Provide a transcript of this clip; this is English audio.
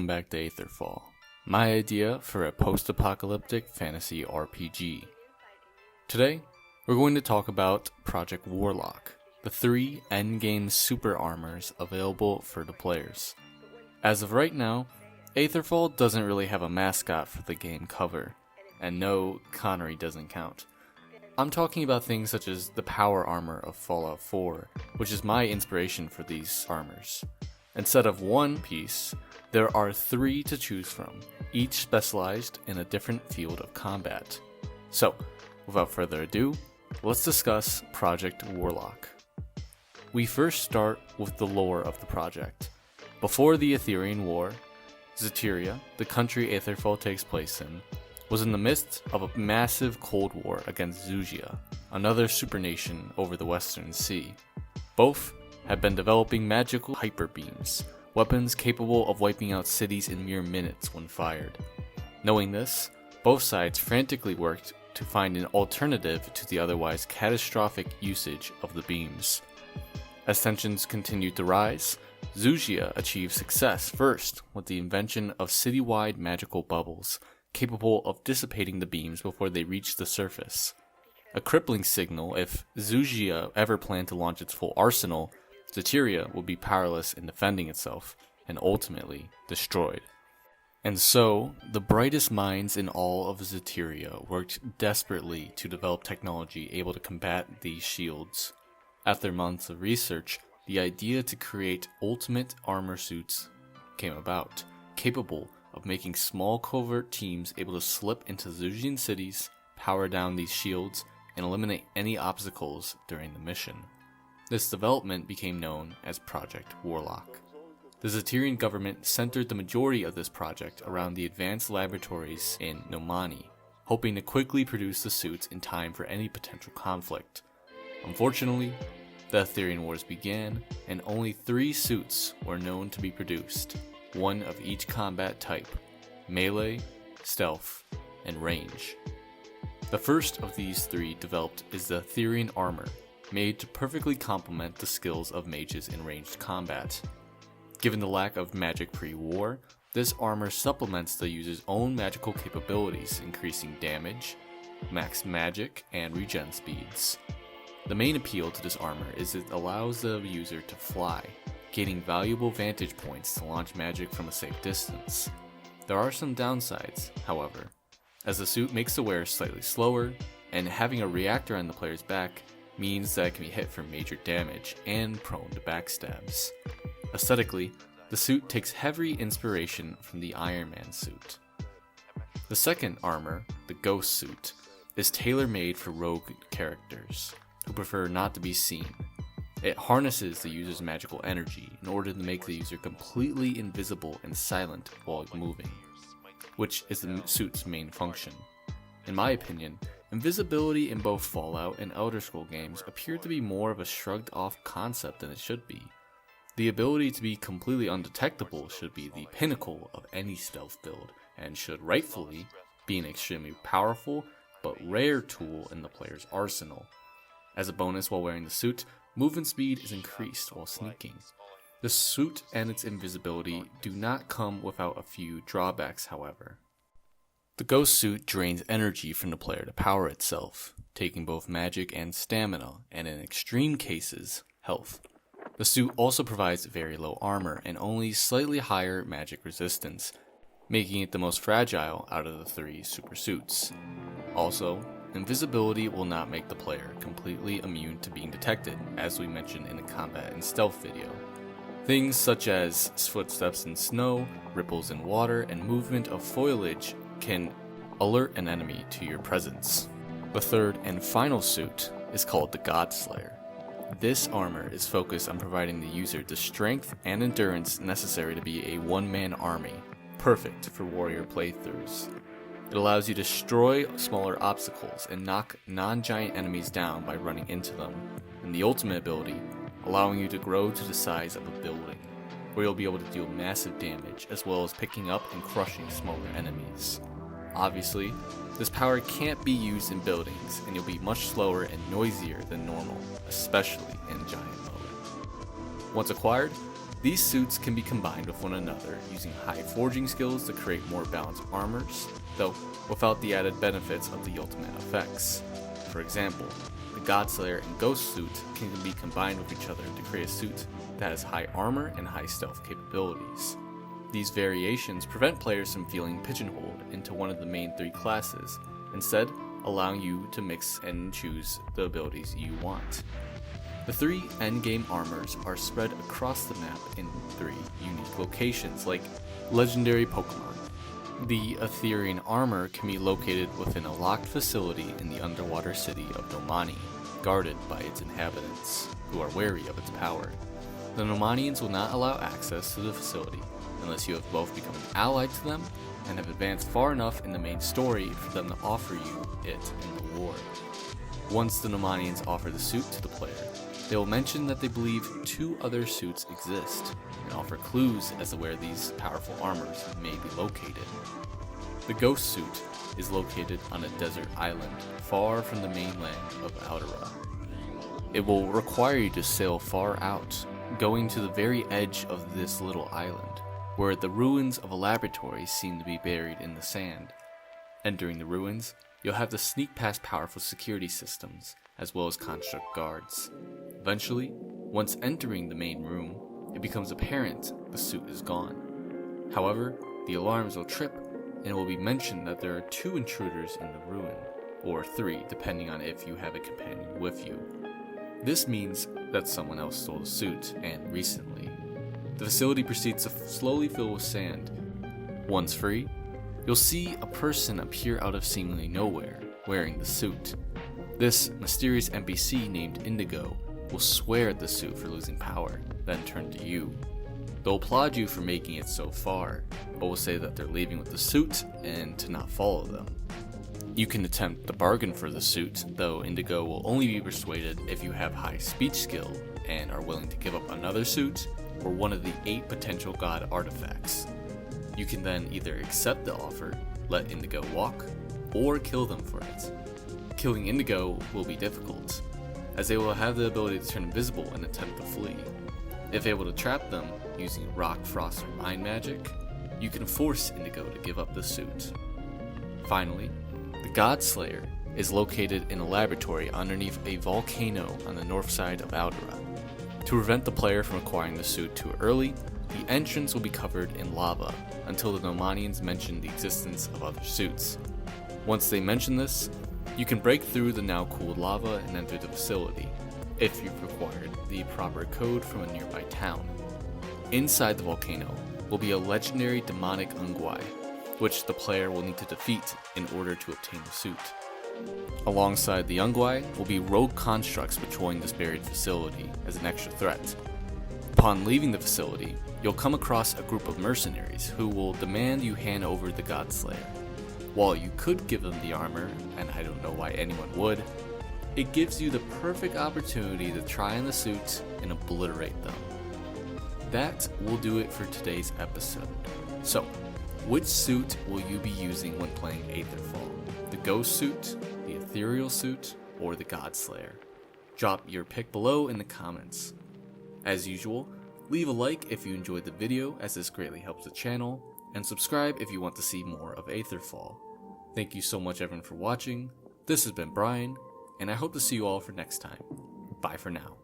welcome back to Aetherfall, my idea for a post-apocalyptic fantasy RPG. Today, we're going to talk about Project Warlock, the 3 Endgame super armors available for the players. As of right now, Aetherfall doesn't really have a mascot for the game cover, and no, Connery doesn't count. I'm talking about things such as the power armor of Fallout 4, which is my inspiration for these armors. Instead of one piece, there are 3 to choose from, each specialized in a different field of combat. So, without further ado, let's discuss Project Warlock. We first start with the lore of the project. Before the Aetherian War, Zateria, the country Aetherfall takes place in, was in the midst of a massive cold war against Zugia, another supernation over the Western Sea. Both had been developing magical hyper beams, weapons capable of wiping out cities in mere minutes when fired. Knowing this, both sides frantically worked to find an alternative to the otherwise catastrophic usage of the beams. As tensions continued to rise, Zugia achieved success first with the invention of citywide magical bubbles, capable of dissipating the beams before they reached the surface. A crippling signal if Zugia ever planned to launch its full arsenal, Zateria would be powerless in defending itself, and ultimately destroyed. And so, the brightest minds in all of Zateria worked desperately to develop technology able to combat these shields. After months of research, the idea to create ultimate armor suits came about, capable of making small covert teams able to slip into Zugian cities, power down these shields, and eliminate any obstacles during the mission. This development became known as Project Warlock. The Zaterian Government centered the majority of this project around the advanced laboratories in Nomani, hoping to quickly produce the suits in time for any potential conflict. Unfortunately, the Aetherian Wars began, and only 3 suits were known to be produced, one of each combat type: melee, stealth, and range. The first of these 3 developed is the Aetherian armor, made to perfectly complement the skills of mages in ranged combat. Given the lack of magic pre-war, this armor supplements the user's own magical capabilities, increasing damage, max magic, and regen speeds. The main appeal to this armor is it allows the user to fly, gaining valuable vantage points to launch magic from a safe distance. There are some downsides, however, as the suit makes the wearer slightly slower, and having a reactor on the player's back means that it can be hit for major damage and prone to backstabs. Aesthetically, the suit takes heavy inspiration from the Iron Man suit. The second armor, the Ghost suit, is tailor-made for rogue characters who prefer not to be seen. It harnesses the user's magical energy in order to make the user completely invisible and silent while moving, which is the suit's main function. In my opinion, invisibility in both Fallout and Elder Scrolls games appeared to be more of a shrugged-off concept than it should be. The ability to be completely undetectable should be the pinnacle of any stealth build, and should rightfully be an extremely powerful but rare tool in the player's arsenal. As a bonus while wearing the suit, movement speed is increased while sneaking. The suit and its invisibility do not come without a few drawbacks, however. The Ghost suit drains energy from the player to power itself, taking both magic and stamina, and in extreme cases, health. The suit also provides very low armor and only slightly higher magic resistance, making it the most fragile out of the 3 super suits. Also, invisibility will not make the player completely immune to being detected, as we mentioned in the combat and stealth video. Things such as footsteps in snow, ripples in water, and movement of foliage can alert an enemy to your presence. The third and final suit is called the Godslayer. This armor is focused on providing the user the strength and endurance necessary to be a one-man army, perfect for warrior playthroughs. It allows you to destroy smaller obstacles and knock non-giant enemies down by running into them, and the ultimate ability, allowing you to grow to the size of a building, where you'll be able to deal massive damage as well as picking up and crushing smaller enemies. Obviously, this power can't be used in buildings, and you'll be much slower and noisier than normal, especially in giant mode. Once acquired, These suits can be combined with one another using high forging skills to create more balanced armors, though without the added benefits of the ultimate effects. For example, the Godslayer and Ghost suit can be combined with each other to create a suit that has high armor and high stealth capabilities. These variations prevent players from feeling pigeonholed into one of the main three classes, instead allowing you to mix and choose the abilities you want. The three endgame armors are spread across the map in three unique locations, like legendary Pokemon. The Aetherian armor can be located within a locked facility in the underwater city of Nomani, guarded by its inhabitants, who are wary of its power. The Nomanians will not allow access to the facility unless you have both become an ally to them and have advanced far enough in the main story for them to offer you it in the lore. Once the Nomanians offer the suit to the player, they will mention that they believe two other suits exist, and offer clues as to where these powerful armors may be located. The Ghost suit is located on a desert island far from the mainland of Aldera. It will require you to sail far out, going to the very edge of this little island, where the ruins of a laboratory seem to be buried in the sand. Entering the ruins, you'll have to sneak past powerful security systems, as well as construct guards. Eventually, once entering the main room, it becomes apparent the suit is gone. However, the alarms will trip, and it will be mentioned that there are two intruders in the ruin, or three depending on if you have a companion with you. This means that someone else stole the suit, and recently. The facility proceeds to slowly fill with sand. Once free, you'll see a person appear out of seemingly nowhere, wearing the suit. This mysterious NPC named Indigo will swear at the suit for losing power, then turn to you. They'll applaud you for making it so far, but will say that they're leaving with the suit and to not follow them. You can attempt to bargain for the suit, though Indigo will only be persuaded if you have high speech skill and are willing to give up another suit or one of the 8 potential god artifacts. You can then either accept the offer, let Indigo walk, or kill them for it. Killing Indigo will be difficult, as they will have the ability to turn invisible and attempt to flee. If able to trap them using rock, frost, or mind magic, you can force Indigo to give up the suit. Finally, the Godslayer is located in a laboratory underneath a volcano on the north side of Aldera. To prevent the player from acquiring the suit too early, the entrance will be covered in lava until the Nomanians mention the existence of other suits. Once they mention this, you can break through the now cooled lava and enter the facility, if you've acquired the proper code from a nearby town. Inside the volcano will be a legendary demonic Ungwai, which the player will need to defeat in order to obtain the suit. Alongside the Ungwai will be rogue constructs patrolling this buried facility as an extra threat. Upon leaving the facility, you'll come across a group of mercenaries who will demand you hand over the Godslayer. While you could give them the armor, and I don't know why anyone would, it gives you the perfect opportunity to try on the suit and obliterate them. That will do it for today's episode. So, which suit will you be using when playing Aetherfall? The Ghost suit, the Ethereal suit, or the Godslayer? Drop your pick below in the comments. As usual, leave a like if you enjoyed the video, as this greatly helps the channel, and subscribe if you want to see more of Aetherfall. Thank you so much everyone for watching. This has been Brian, and I hope to see you all for next time. Bye for now.